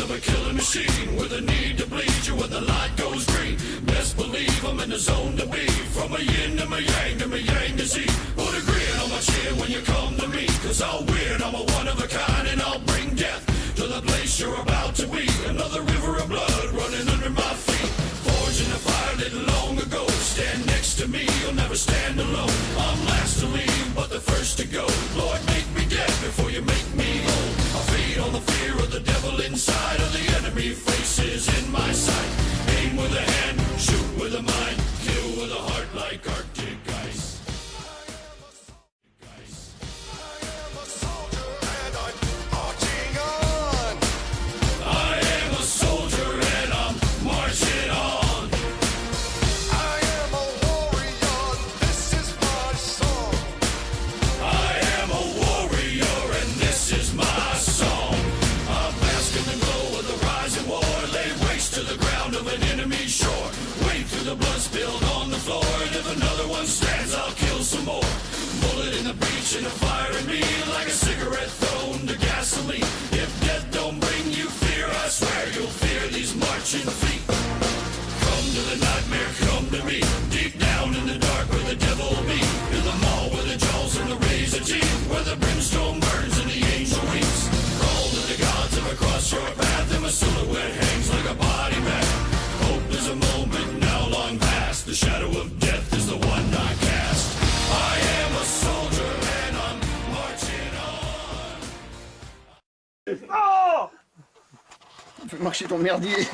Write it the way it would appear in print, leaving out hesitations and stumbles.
of a killing machine, with a need to bleed you when the light goes green. Best believe I'm in the zone to be, from a yin to my yang to Z. Put a grin on my chin when you come to me, cause I'll win, I'm a one of a kind, and I'll bring death to the place you're about to be. Another river of blood running under my feet, forged in a fire lit long ago. Stand next to me, you'll never stand alone. I'm last to leave, but the first to go. Lord, make me dead before you make me whole. I feed on the fear of the devil inside, of the enemy faces in my sight. Aim with a hand, shoot with a mind, kill with a heart like Arctic ice. The blood spilled on the floor, and if another one stands, I'll kill some more. Bullet in the breech and a fire in me, like a cigarette thrown to gasoline. If death don't bring you fear, I swear you'll fear these marching feet. Come to the nightmare, come to me, deep down in the dark where the devil be. In the mall where the jaws and the razor teeth, where the brimstone burns and the angel weeps. Crawl to the gods if I cross your path, and my silhouette hangs like a body bag. Hope is a moment now long past, the shadow of death is the one I cast. I am a soldier and I'm marching on. Oh! Fais marcher ton merdier.